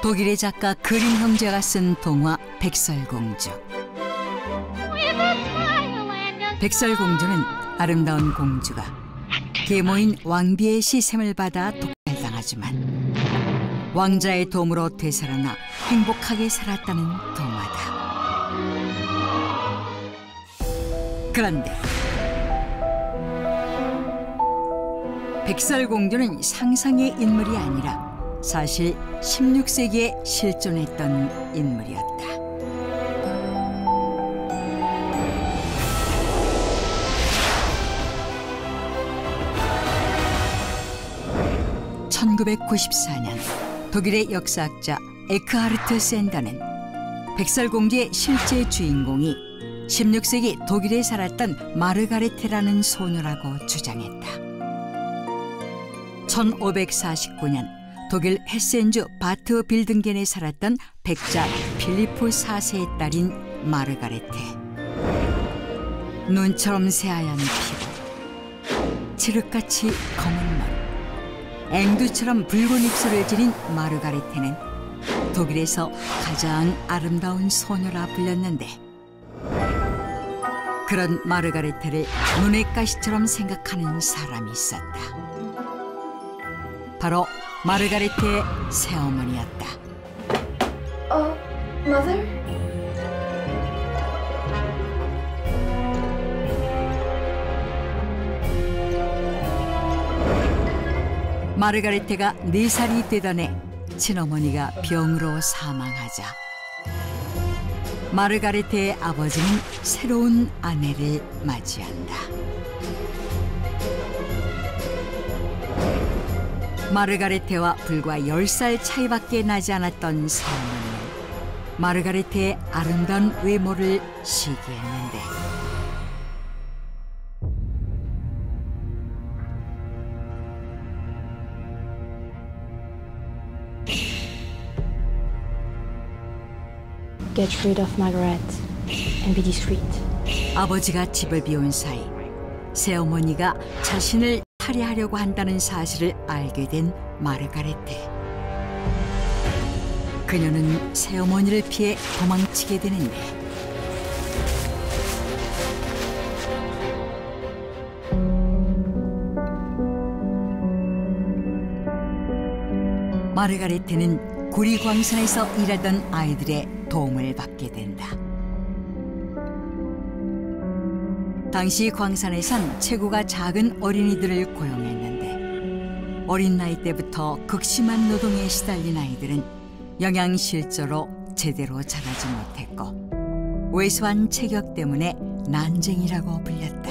독일의 작가 그림 형제가 쓴 동화 백설공주. 백설공주는 아름다운 공주가 계모인 왕비의 시샘을 받아 독살당하지만 왕자의 도움으로 되살아나 행복하게 살았다는 동화다. 그런데 백설공주는 상상의 인물이 아니라 사실 16세기에 실존했던 인물이었다. (1994년) 독일의 역사학자 에크하르트 샌더는 백설공주의 실제 주인공이 16세기 독일에 살았던 마르가레테라는 소녀라고 주장했다. 1549년 독일 헤센주 바트 빌든겐에 살았던 백자 필리프 4세의 딸인 마르가레테. 눈처럼 새하얀 피부, 칠흑같이 검은 머리, 앵두처럼 붉은 입술을 지닌 마르가레테는 독일에서 가장 아름다운 소녀라 불렸는데, 그런 마르가레테를 눈의 가시처럼 생각하는 사람이 있었다. 바로 마르가레테의 새어머니였다. Mother? 마르가레테가 4살이 되던 해 친어머니가 병으로 사망하자 마르가레테의 아버지는 새로운 아내를 맞이한다. 마르가레테와 불과 10살 차이밖에 나지 않았던 새어머니는 마르가레테의 아름다운 외모를 시기했는데, Get rid of Margaret and be discreet. 아버지가 집을 비운 사이 새어머니가 자신을 살해하려고 한다는 사실을 알게 된 마르가레테. 그녀는 새어머니를 피해 도망치게 되는데, 마르가레테는 구리광산에서 일하던 아이들의 도움을 받게 된다. 당시 광산에선 체구가 작은 어린이들을 고용했는데, 어린 나이 때부터 극심한 노동에 시달린 아이들은 영양실조로 제대로 자라지 못했고 왜소한 체격 때문에 난쟁이라고 불렸다.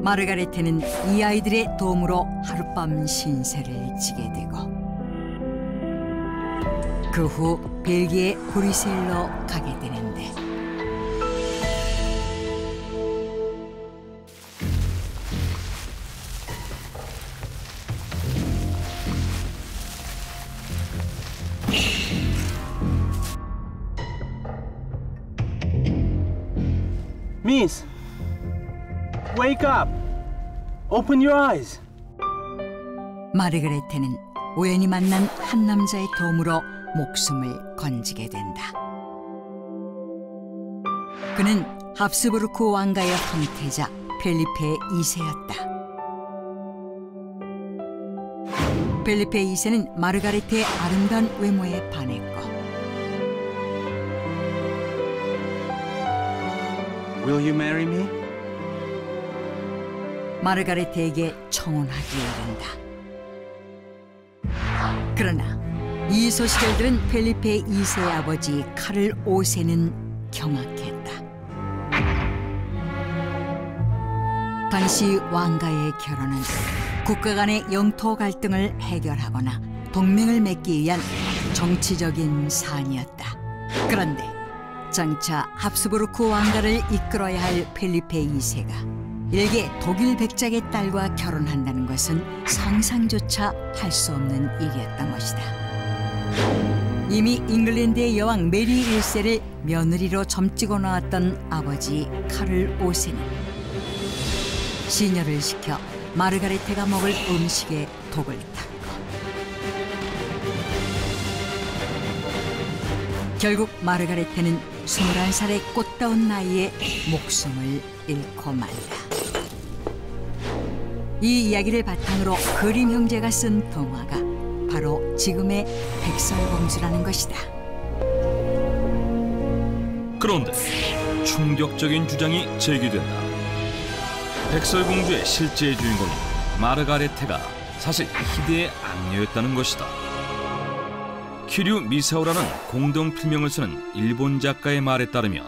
마르가레테는 이 아이들의 도움으로 하룻밤 신세를 지게 되고 그 후 벨기에 브뤼셀로 가게 되는데, Miss, wake up. Open your eyes. 마르가레테는 우연히 만난 한 남자의 도움으로 목숨을 건지게 된다. 그는 합스부르크 왕가의 황태자 펠리페 2세였다. 펠리페 2세는 마르가레테의 아름다운 외모에 반했고 Will you marry me? 마르가레테에게 청혼하기에 이른다. 그러나 이 소식을 들은 펠리페 2세의 아버지 카를 5세는 경악했다. 당시 왕가의 결혼은 국가 간의 영토 갈등을 해결하거나 동맹을 맺기 위한 정치적인 사안이었다. 그런데 장차 합스부르크 왕가를 이끌어야 할 펠리페 2세가 일개 독일 백작의 딸과 결혼한다는 것은 상상조차 할 수 없는 일이었던 것이다. 이미 잉글랜드의 여왕 메리 1세를 며느리로 점찍어 놓았던 아버지 카를 5세는 시녀를 시켜 마르가레테가 먹을 음식에 독을 탄 것. 결국 마르가레테는 21살의 꽃다운 나이에 목숨을 잃고 말다. 이 이야기를 바탕으로 그림 형제가 쓴 동화가 바로 지금의 백설공주라는 것이다. 그런데 충격적인 주장이 제기된다. 백설공주의 실제 주인공인 마르가레테가 사실 희대의 악녀였다는 것이다. 키류 미사오라는 공동 필명을 쓰는 일본 작가의 말에 따르면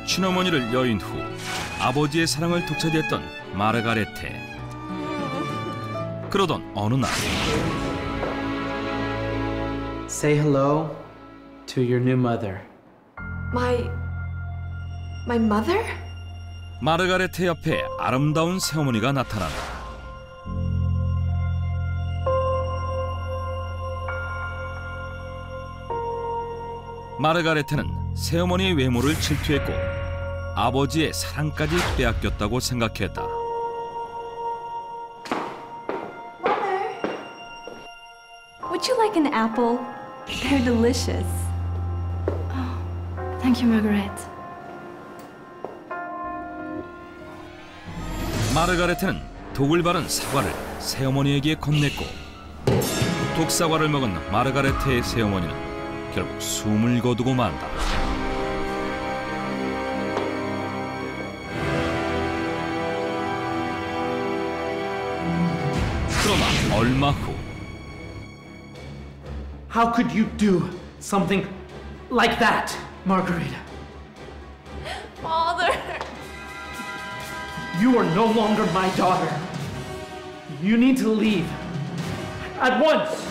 친어머니를 여인 후 아버지의 사랑을 독차지했던 마르가레테. 그러던 어느 날 Say hello to your new mother. My mother? 마르가레테 옆에 아름다운 새어머니가 나타난다. 마르가레테는 새어머니의 외모를 질투했고 아버지의 사랑까지 빼앗겼다고 생각했다. Mother, would you like an apple? They're delicious. Oh, thank you, Margaret. 마르가레테는 독을 바른 사과를 새어머니에게 건넸고 독사과를 먹은 마르가레테의 새어머니는 결국 숨을 거두고 만다. 그러나 얼마 후 How could you do something like that, Margarita? Father! You are no longer my daughter. You need to leave. At once!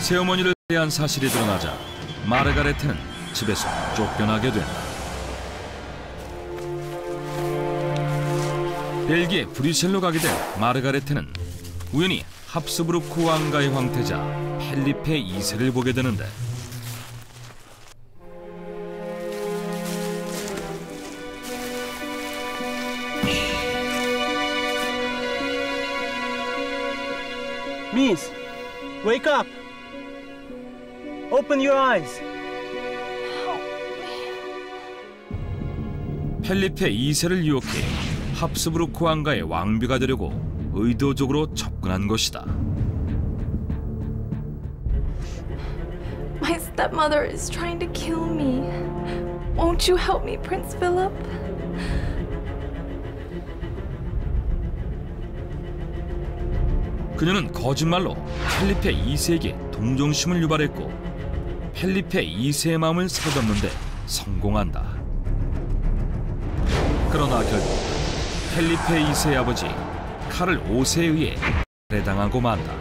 새어머니를 대한 사실이 드러나자 마르가레테는 집에서 쫓겨나게 된다. 벨기에 브뤼셀로 가게 된 마르가레테는 우연히 합스부르크 왕가의 황태자 펠리페 2세를 보게 되는데 Miss, wake up! Open your eyes! 펠리페 2세를 유혹해 합스부르크 왕가의 왕비가 되려고 의도적으로 접근한 것이다. My stepmother is trying to kill me. Won't you help me, Prince Philip? 그녀는 거짓말로 펠리페 2세에게 동정심을 유발했고 펠리페 2세의 마음을 사로잡는데 성공한다. 그러나 결국 펠리페 2세의 아버지 카를 5세에 의해 살해당하고 만다.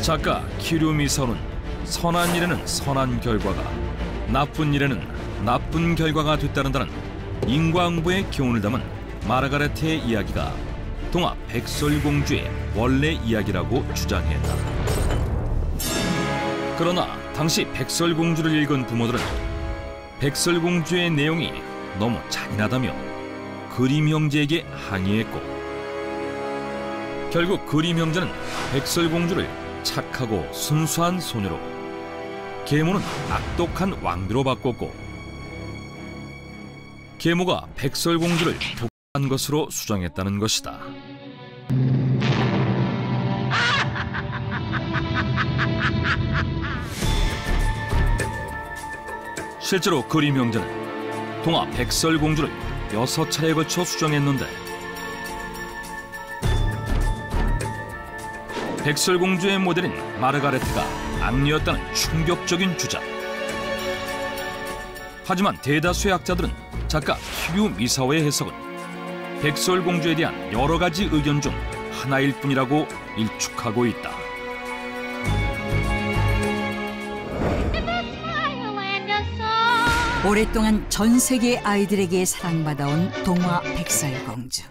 작가 키류 미사오는 선한 일에는 선한 결과가, 나쁜 일에는 나쁜 결과가 뒤따른다는 인과응보의 교훈을 담은 마르가레테의 이야기가 동화 백설공주의 원래 이야기라고 주장했다. 그러나 당시 백설공주를 읽은 부모들은 백설공주의 내용이 너무 잔인하다며 그림 형제에게 항의했고 결국 그림 형제는 백설공주를 착하고 순수한 소녀로, 계모는 악독한 왕비로 바꿨고 계모가 백설공주를 독한 것으로 수정했다는 것이다. 실제로 그림 형제는 동화 백설공주를 6차례에 걸쳐 수정했는데 백설공주의 모델인 마르가레테가 악녀였다는 충격적인 주장. 하지만 대다수의 학자들은 작가 키류 미사오의 해석은 백설공주에 대한 여러 가지 의견 중 하나일 뿐이라고 일축하고 있다. 오랫동안 전 세계 아이들에게 사랑받아온 동화 백설공주.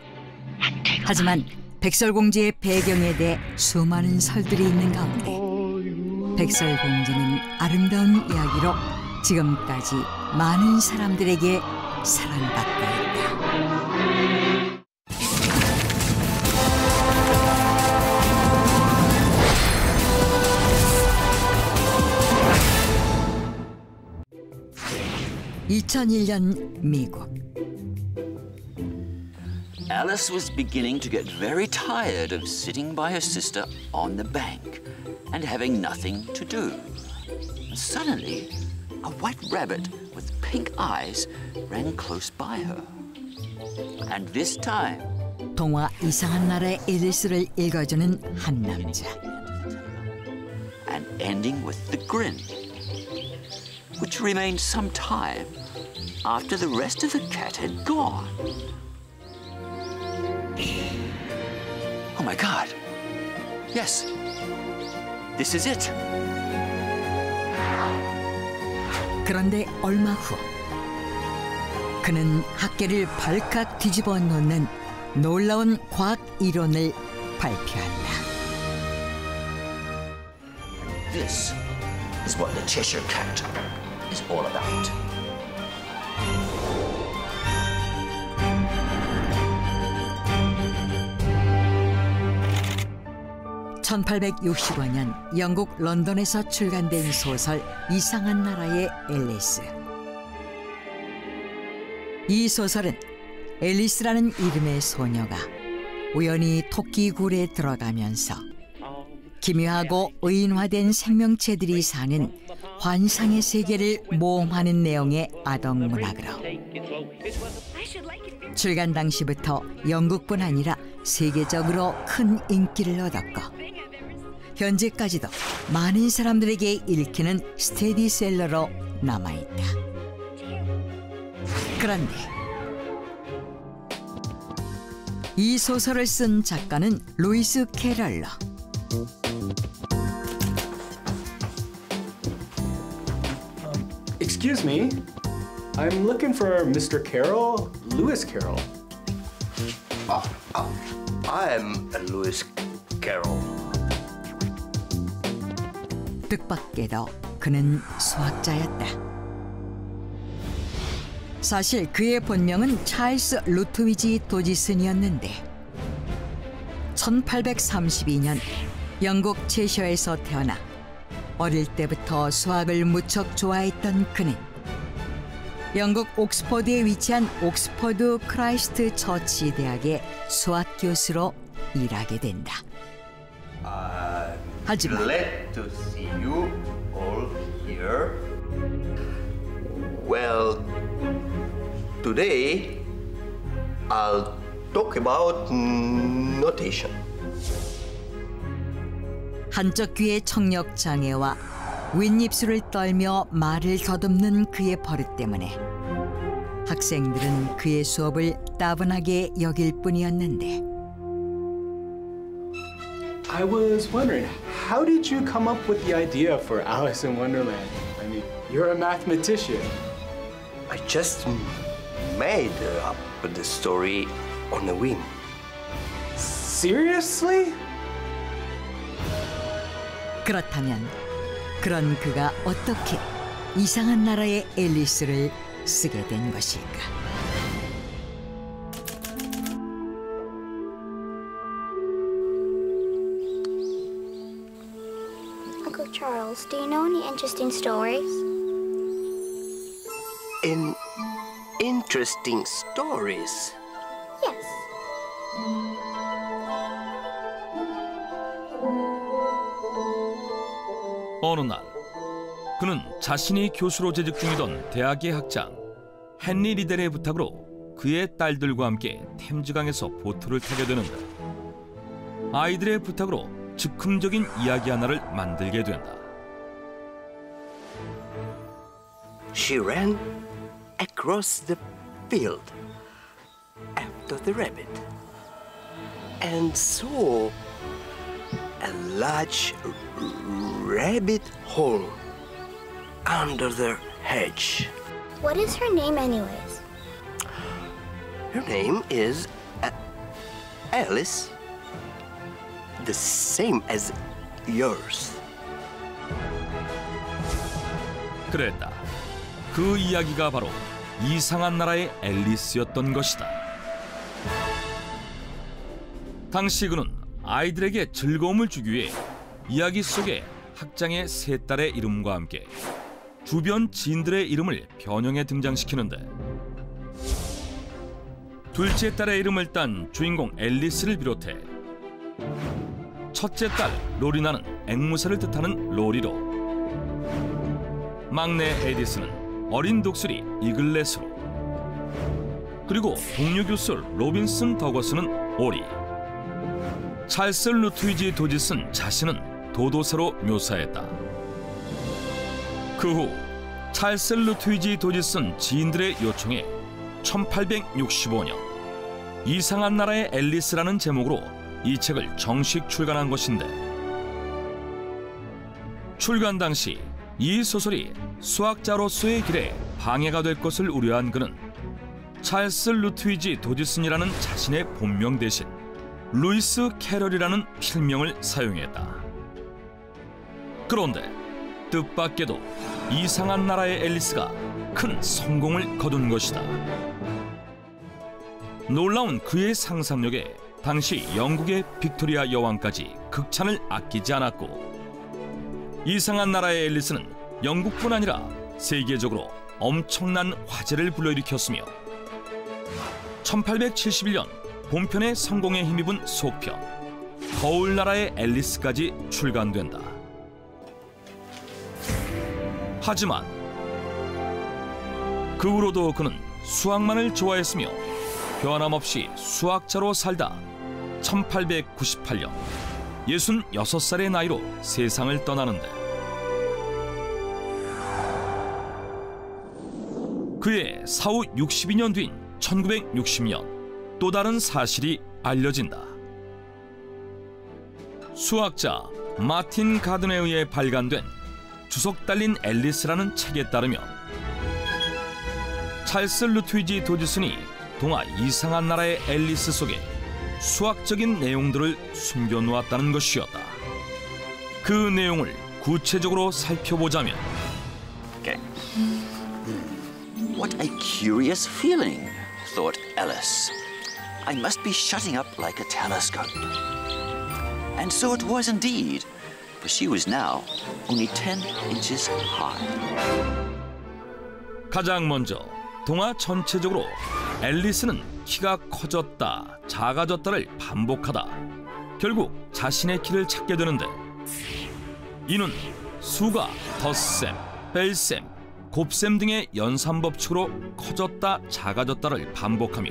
하지만 백설공주의 배경에 대해 수많은 설들이 있는 가운데 백설공주는 아름다운 이야기로 지금까지 많은 사람들에게 사랑받고 있다. (2001년) 미국. Alice was beginning to get very tired of sitting by her sister on the bank and having nothing to do. Suddenly, a white rabbit with pink eyes ran close by her. And this time, 동화 이상한 나라의 앨리스를 읽어주는 한 남자. and ending with the grin, which remained some time after the rest of the cat had gone. Oh my God! Yes, this is it. 그런데 얼마 후 그는 학계를 발칵 뒤집어 놓는 놀라운 과학 이론을 발표한다. This is what the Cheshire Cat is all about. (1865년) 영국 런던에서 출간된 소설 이상한 나라의 앨리스. 이 소설은 앨리스라는 이름의 소녀가 우연히 토끼 굴에 들어가면서 기묘하고 의인화된 생명체들이 사는 환상의 세계를 모험하는 내용의 아동 문학으로 출간 당시부터 영국뿐 아니라 세계적으로 큰 인기를 얻었고 현재까지도 많은 사람들에게 읽히는 스테디셀러로 남아있다. 그런데 이 소설을 쓴 작가는 루이스 캐럴러. Excuse me. I'm looking for Mr. Carroll, Lewis Carroll. I'm Lewis Carroll. 뜻밖에도 그는 수학자였다. 사실 그의 본명은 찰스 루트위지 도지슨이었는데 1832년 영국 채셔에서 태어나 어릴 때부터 수학을 무척 좋아했던 그는 영국 옥스퍼드에 위치한 옥스퍼드 크라이스트 처치 대학의 수학 교수로 일하게 된다. 하지만 Glad to see you all here. Well, today I'll talk about notation. 한쪽 귀의 청력 장애와 윗입술을 떨며 말을 더듬는 그의 버릇 때문에 학생들은 그의 수업을 따분하게 여길 뿐이었는데 I was wondering, how did you come up with the idea for Alice in Wonderland? I mean, you're a mathematician. I just made up the story on a whim. Seriously? 그렇다면 그런 그가 어떻게 이상한 나라의 앨리스를 쓰게 된 것일까? Uncle Charles, do you know any interesting stories? Interesting stories. Yes. 어느 날 그는 자신이 교수로 재직 중이던 대학의 학장 헨리 리델의 부탁으로 그의 딸들과 함께 템즈강에서 보트를 타게 되는데 아이들의 부탁으로 즉흥적인 이야기 하나를 만들게 된다. She ran across the field after the rabbit and saw a large rabbit hole under the hedge. What is her name, anyways? Her name is Alice, the same as yours. 그랬다. 그 이야기가 바로 이상한 나라의 앨리스였던 것이다. 당시 그는 아이들에게 즐거움을 주기 위해 이야기 속에 학장의 세 딸의 이름과 함께 주변 지인들의 이름을 변형해 등장시키는데, 둘째 딸의 이름을 딴 주인공 앨리스를 비롯해 첫째 딸 로리나는 앵무새를 뜻하는 로리로, 막내 에디스는 어린 독수리 이글렛으로, 그리고 동료 교수 로빈슨 더거스는 오리, 찰스 루트위지 도지슨 자신은 도도새로 묘사했다. 그 후 찰스 루트위지 도지슨 지인들의 요청에 1865년 이상한 나라의 앨리스라는 제목으로 이 책을 정식 출간한 것인데, 출간 당시 이 소설이 수학자로서의 길에 방해가 될 것을 우려한 그는 찰스 루트위지 도지슨이라는 자신의 본명 대신 루이스 캐럴이라는 필명을 사용했다. 그런데 뜻밖에도 이상한 나라의 앨리스가 큰 성공을 거둔 것이다. 놀라운 그의 상상력에 당시 영국의 빅토리아 여왕까지 극찬을 아끼지 않았고, 이상한 나라의 앨리스는 영국뿐 아니라 세계적으로 엄청난 화제를 불러일으켰으며 1871년 본편의 성공에 힘입은 속편 거울나라의 앨리스까지 출간된다. 하지만 그 후로도 그는 수학만을 좋아했으며 변함없이 수학자로 살다 1898년 66살의 나이로 세상을 떠나는데, 그의 사후 62년 뒤인 1960년 또 다른 사실이 알려진다. 수학자 마틴 가든에 의해 발간된 주석 달린 앨리스라는 책에 따르면 찰스 루트위지 도지슨이 동화 이상한 나라의 앨리스 속에 수학적인 내용들을 숨겨놓았다는 것이었다. 그 내용을 구체적으로 살펴보자면, Okay. What a curious feeling, thought Alice. I must be shutting up like a telescope. And so it was indeed, for she was now only 10 inches high. 가장 먼저 동화 전체적으로 앨리스는 키가 커졌다, 작아졌다를 반복하다 결국 자신의 키를 찾게 되는데, 이는 수가 덧셈, 뺄셈, 곱셈 등의 연산법칙으로 커졌다, 작아졌다를 반복하며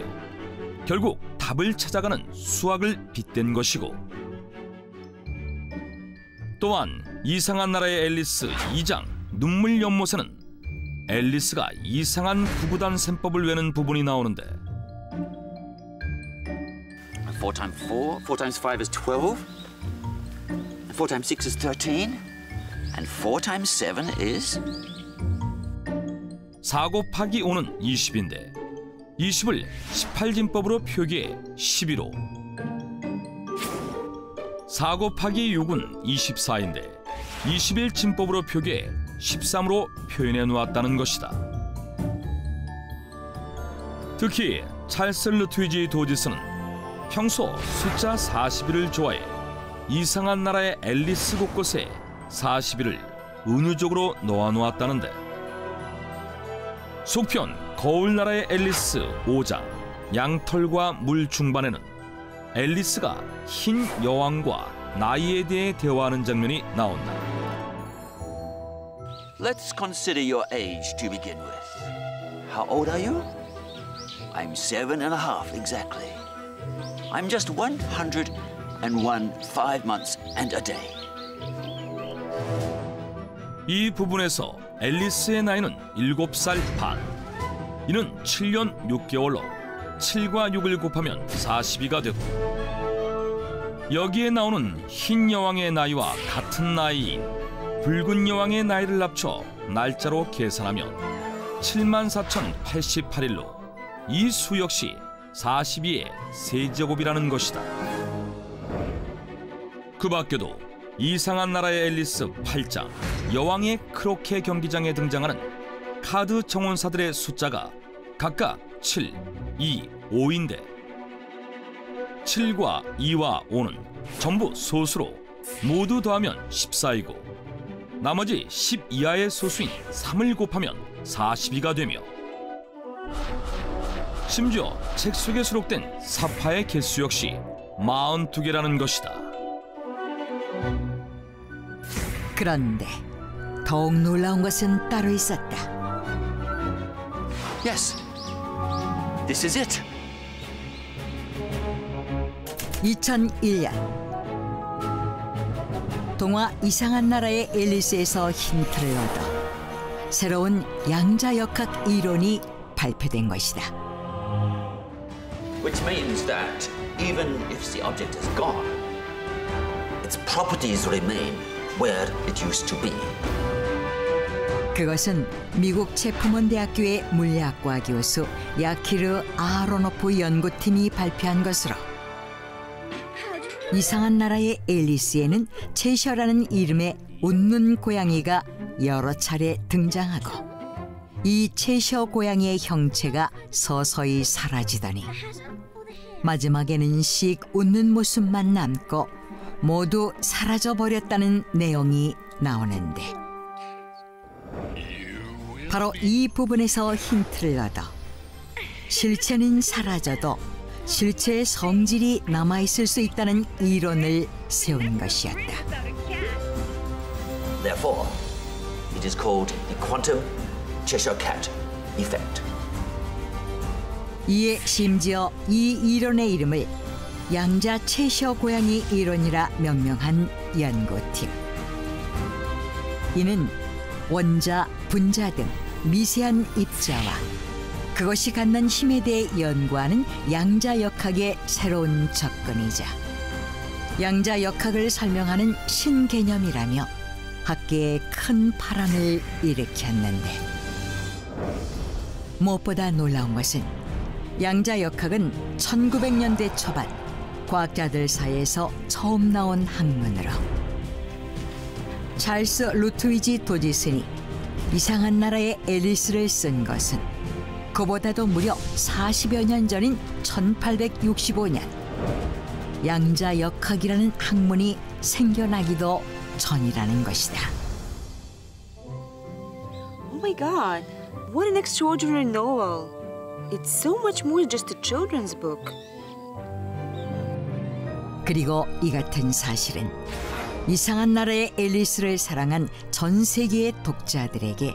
결국 답을 찾아가는 수학을 빗댄 것이고, 또한 이상한 나라의 앨리스 2장 눈물 연못에는 앨리스가 이상한 구구단 셈법을 외는 부분이 나오는데, 4 times 4, 4 times 5 is 12, 4 times 6 is 13, and 4 times 7 is... 4 곱하기 5는 20인데 20을 18진법으로 표기해 12로, 4 곱하기 6은 24인데 21진법으로 표기해 13으로 표현해 놓았다는 것이다. 특히 찰스 루트위지 도지슨은 평소 숫자 41을 좋아해 이상한 나라의 앨리스 곳곳에 41을 은유적으로 놓아놓았다는데, 속편 거울나라의 앨리스 5장 양털과 물 중반에는 앨리스가 흰 여왕과 나이에 대해 대화하는 장면이 나온다. Let's consider your age to begin with. How old are you? I'm 7.5 exactly. I'm just 101 5 months and a day. 이 부분에서 앨리스의 나이는 7살 반. 이는 7년 6개월로 7과 6을 곱하면 42가 되고, 여기에 나오는 흰 여왕의 나이와 같은 나이인 붉은 여왕의 나이를 합쳐 날짜로 계산하면 74,088일로 이 수 역시 42의 세제곱이라는 것이다. 그 밖에도 이상한 나라의 앨리스 8장 여왕의 크로케 경기장에 등장하는 카드 정원사들의 숫자가 각각 7, 2, 5인데 7과 2와 5는 전부 소수로 모두 더하면 14이고 나머지 10 이하의 소수인 3을 곱하면 42가 되며 심지어 책 속에 수록된 사파의 개수 역시 42개라는 것이다. 그런데 더욱 놀라운 것은 따로 있었다. Yes, this is it. 2001년 동화 이상한 나라의 앨리스에서 힌트를 얻어 새로운 양자역학 이론이 발표된 것이다. Which means that even if the object is gone, its properties remain where it used to be. 그것은 미국 체프먼 대학교의 물리학과 교수 야키르 아하로노프 연구팀이 발표한 것으로 이상한 나라의 앨리스에는 체셔라는 이름의 웃는 고양이가 여러 차례 등장하고 이 체셔 고양이의 형체가 서서히 사라지더니 마지막에는 씩 웃는 모습만 남고 모두 사라져버렸다는 내용이 나오는데 바로 이 부분에서 힌트를 얻어 실체는 사라져도 실체의 성질이 남아있을 수 있다는 이론을 세운 것이었다. Therefore, it is called the quantum Cheshire Cat effect. 이에 심지어 이 이론의 이름을 양자 체셔 고양이 이론이라 명명한 연구팀. 이는 원자, 분자 등 미세한 입자와 그것이 갖는 힘에 대해 연구하는 양자역학의 새로운 접근이자 양자역학을 설명하는 신개념이라며 학계에 큰 파란을 일으켰는데 무엇보다 놀라운 것은 양자역학은 1900년대 초반 과학자들 사이에서 처음 나온 학문으로 찰스 루트위지 도지슨이 이상한 나라의 앨리스를 쓴 것은 그보다도 무려 40여 년 전인 1865년 양자역학이라는 학문이 생겨나기도 전이라는 것이다. Oh my God, what an extraordinary novel. It's so much more than just a children's book. 그리고 이 같은 사실은 이상한 나라의 앨리스를 사랑한 전 세계의 독자들에게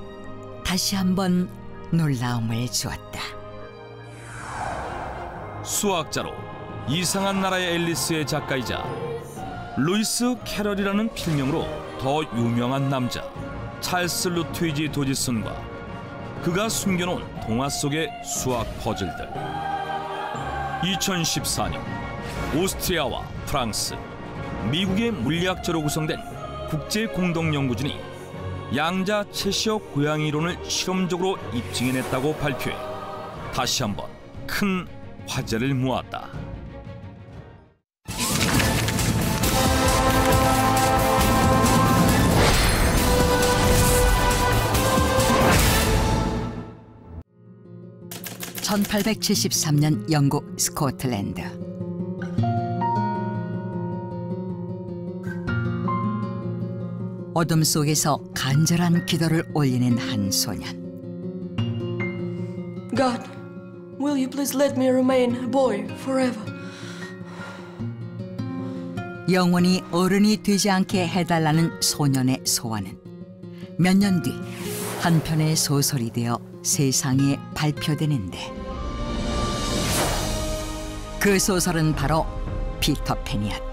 다시 한번 놀라움을 주었다. 수학자로 이상한 나라의 앨리스의 작가이자 루이스 캐럴이라는 필명으로 더 유명한 남자 찰스 루트위지 도지슨과 그가 숨겨놓은 동화 속의 수학 퍼즐들. 2014년 오스트리아와 프랑스, 미국의 물리학자로 구성된 국제공동연구진이 양자 체시어 고양이 이론을 실험적으로 입증해냈다고 발표해 다시 한번 큰 화제를 모았다. (1873년) 영국 스코틀랜드. 어둠 속에서 간절한 기도를 올리는 한 소년. God, will you please let me remain a boy forever? 영원히 어른이 되지 않게 해달라는 소년의 소원은 몇 년 뒤 한 편의 소설이 되어 세상에 발표되는데 그 소설은 바로 피터팬이었다.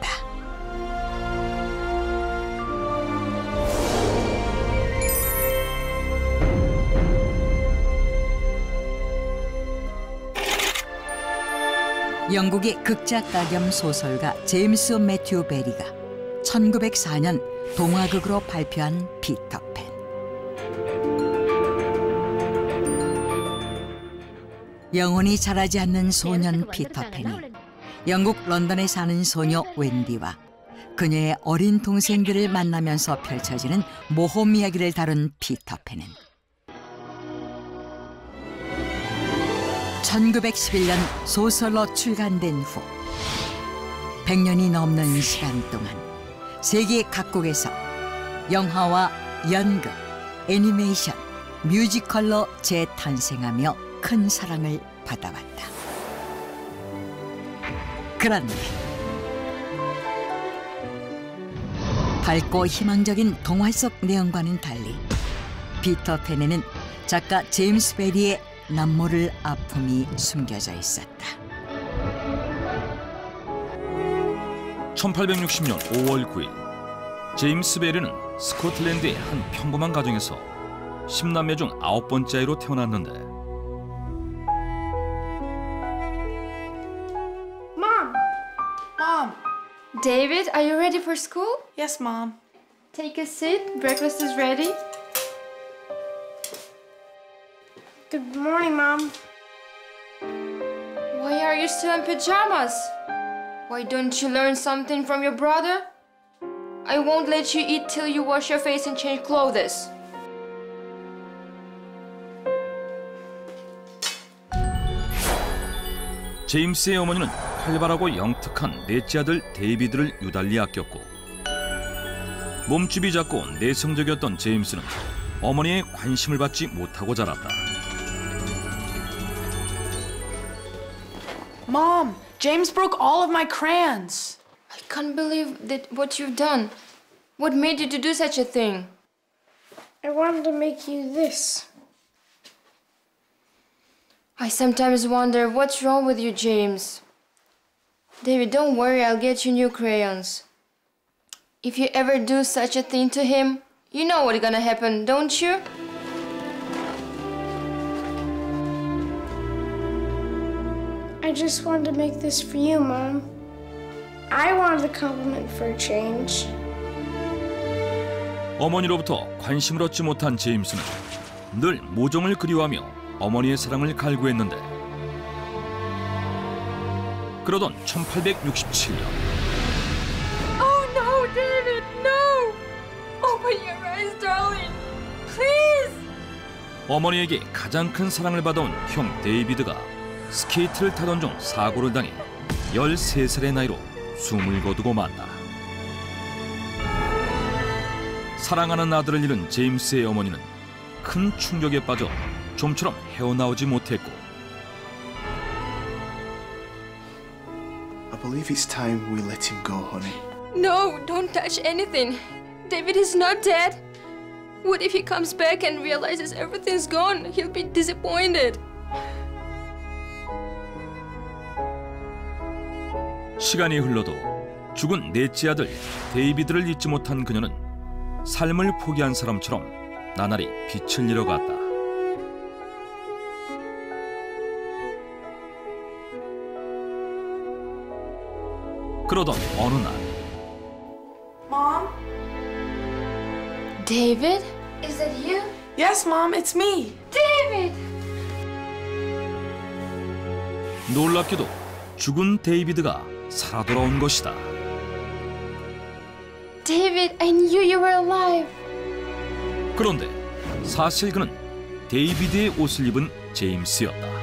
영국의 극작가 겸 소설가 제임스 매튜 베리가 1904년 동화극으로 발표한 피터팬. 영원히 자라지 않는 소년 피터팬이 영국 런던에 사는 소녀 웬디와 그녀의 어린 동생들을 만나면서 펼쳐지는 모험 이야기를 다룬 피터팬은 1911년 소설로 출간된 후 100년이 넘는 시간 동안 세계 각국에서 영화와 연극, 애니메이션, 뮤지컬로 재탄생하며 큰 사랑을 받아왔다. 그런데 밝고 희망적인 동화 속 내용과는 달리 피터팬에는 작가 제임스 베리의 남모를 아픔이 숨겨져 있었다. 1860년 5월 9일 제임스 베리는 스코틀랜드의 한 평범한 가정에서 10남매 중 9번째 아이로 태어났는데 Mom! David, are you ready for school? Yes, Mom. Take a seat. Breakfast is ready. Good morning, Mom. Why are you still in pajamas? Why don't you learn something from your brother? I won't let you eat till you wash your face and change clothes. 제임스의 어머니는 활발하고 영특한 넷째 아들 데이비드를 유달리 아꼈고 몸집이 작고 내성적이었던 제임스는 어머니의 관심을 받지 못하고 자랐다. Mom, James broke all of my crayons. I can't believe that what you've done. What made you to do such a thing? I wanted to make you this. I sometimes wonder what's wrong with you, James. David, don't worry, I'll get you new crayons. If you ever do such a thing to him, you know what's gonna happen, don't you? I just wanted to make this for you, Mom. I wanted a compliment for a change. 어머니로부터 관심을 얻지 못한 제임스는 늘 모종을 그리워하며 어머니의 사랑을 갈구했는데 그러던 1867년 Oh no, David, no! Open your eyes, darling. Please! 어머니에게 가장 큰 사랑을 받아온 형 데이비드가 스케이트를 타던 중 사고를 당해 13살의 나이로 숨을 거두고 만다. 사랑하는 아들을 잃은 제임스의 어머니는 큰 충격에 빠져 좀처럼 헤어나오지 못했고 I believe it's time we let him go, honey. No, don't touch anything. David is not dead. What if he comes back and realizes everything's gone? He'll be disappointed. 시간이 흘러도 죽은 넷째 아들 데이비드를 잊지 못한 그녀는 삶을 포기한 사람처럼 나날이 빛을 잃어갔다. 그러던 어느 날 Mom? David? Is that you? Yes, Mom, it's me. David! 놀랍게도 죽은 데이비드가 살아 돌아온 것이다. David, I knew you were alive. 그런데 사실 그는 데이비드의 옷을 입은 제임스였다.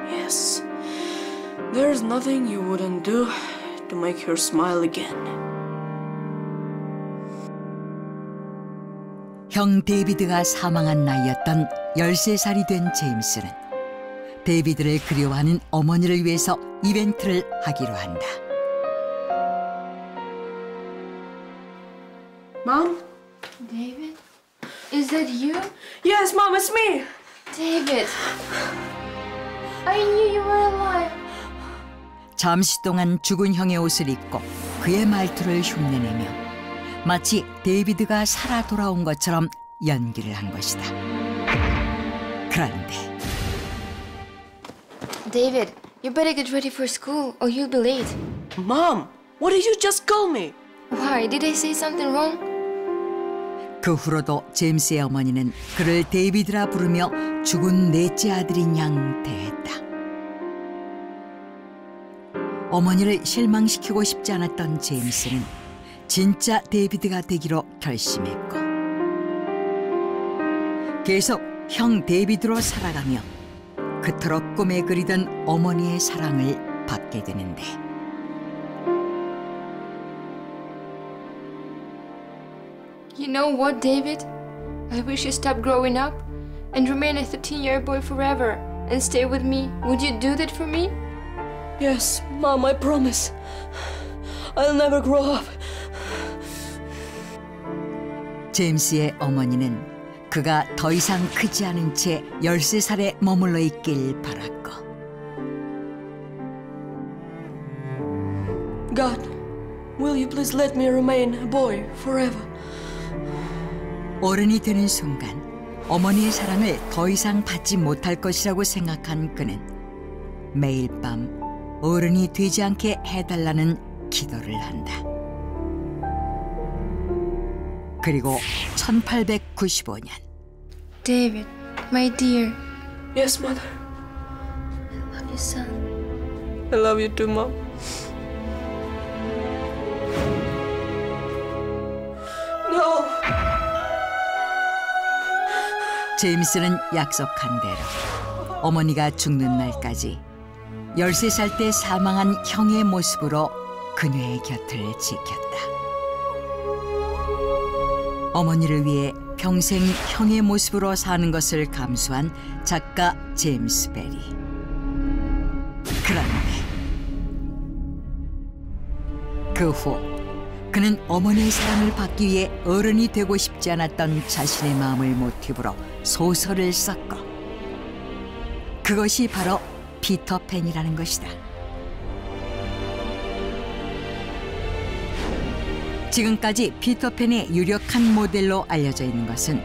Yes. There's nothing you wouldn't do to make her smile again. 형 데이비드가 사망한 나이였던 13살이 된 제임스는 데이비드를 그리워하는 어머니를 위해서 이벤트를 하기로 한다. Mom? David? Is that you? Yes, Mom, it's me. David! I knew you were alive. 잠시 동안 죽은 형의 옷을 입고 그의 말투를 흉내내며 마치 데이비드가 살아 돌아온 것처럼 연기를 한 것이다. 그런데 David, you better get ready for school or you'll be late. Mom, what did you just call me? Why? Did I say something wrong? 그 후로도 제임스의 어머니는 그를 데이비드라 부르며 죽은 넷째 아들인 양 대했다. 어머니를 실망시키고 싶지 않았던 제임스는 진짜 데이비드가 되기로 결심했고 계속 형 데이비드로 살아가며 그토록 꿈에 그리던 어머니의 사랑을 받게 되는데 You know what, David? I wish you stopped growing up and remain a 13-year boy forever and stay with me. Would you do that for me? Yes, Mom, I promise. I'll never grow up. 제임스의 어머니는 그가 더 이상 크지 않은 채 13살에 머물러 있길 바랐고 God, will you please let me remain a boy forever? 어른이 되는 순간 어머니의 사랑을 더 이상 받지 못할 것이라고 생각한 그는 매일 밤 어른이 되지 않게 해달라는 기도를 한다. 그리고 1895년 David, my dear. Yes, Mother. I love you, son. I love you too, Mom. No! 제임스는 약속한 대로 어머니가 죽는 날까지 13살 때 사망한 형의 모습으로 그녀의 곁을 지켰다. 어머니를 위해 평생 형의 모습으로 사는 것을 감수한 작가 제임스 베리. 그런데 그 후 그는 어머니의 사랑을 받기 위해 어른이 되고 싶지 않았던 자신의 마음을 모티브로 소설을 썼고 그것이 바로 피터팬이라는 것이다. 지금까지 피터팬의 유력한 모델로 알려져 있는 것은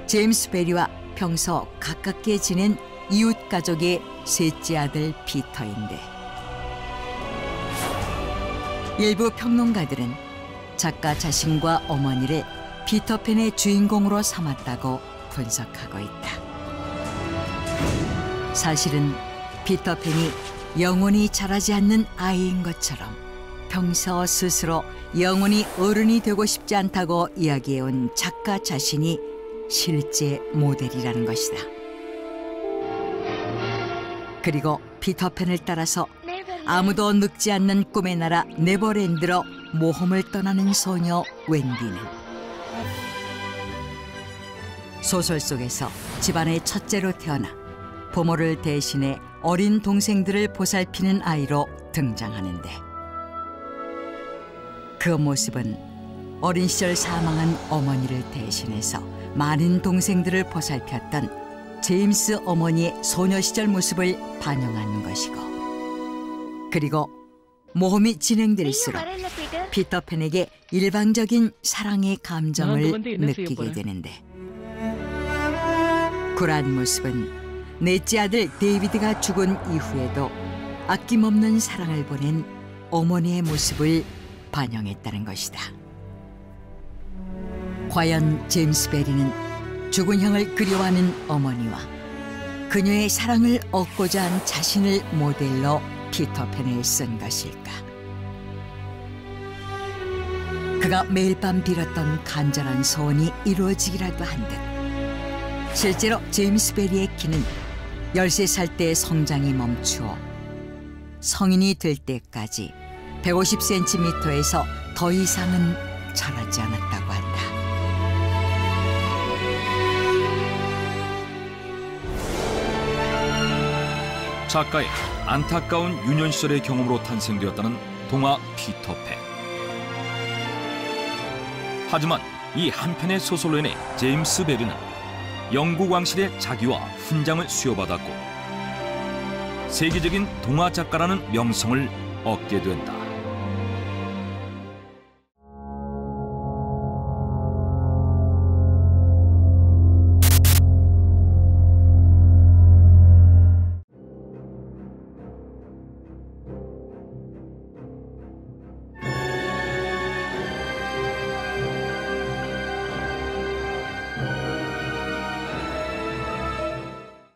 제임스 베리와 평소 가깝게 지낸 이웃 가족의 셋째 아들 피터인데 일부 평론가들은 작가 자신과 어머니를 피터팬의 주인공으로 삼았다고 분석하고 있다. 사실은 피터팬이 영원히 자라지 않는 아이인 것처럼 평소 스스로 영원히 어른이 되고 싶지 않다고 이야기해온 작가 자신이 실제 모델이라는 것이다. 그리고 피터팬을 따라서 아무도 늙지 않는 꿈의 나라 네버랜드로 모험을 떠나는 소녀 웬디는 소설 속에서 집안의 첫째로 태어나 부모를 대신해 어린 동생들을 보살피는 아이로 등장하는데 그 모습은 어린 시절 사망한 어머니를 대신해서 많은 동생들을 보살폈던 제임스 어머니의 소녀 시절 모습을 반영한 것이고 그리고 모험이 진행될수록 피터팬에게 일방적인 사랑의 감정을 느끼게 되는데 쿨한 모습은 넷째 아들 데이비드가 죽은 이후에도 아낌없는 사랑을 보낸 어머니의 모습을 반영했다는 것이다. 과연 제임스 베리는 죽은 형을 그리워하는 어머니와 그녀의 사랑을 얻고자 한 자신을 모델로 피터팬을 쓴 것일까? 그가 매일 밤 빌었던 간절한 소원이 이루어지기라도 한 듯 실제로 제임스 베리의 키는 13살 때 성장이 멈추어 성인이 될 때까지 150cm에서 더 이상은 자라지 않았다고 한다. 작가의 안타까운 유년 시절의 경험으로 탄생되었다는 동화 피터팬. 하지만 이 한 편의 소설로 인해 제임스 베리는 영국 왕실의 자기와 훈장을 수여받았고 세계적인 동화 작가라는 명성을 얻게 된다.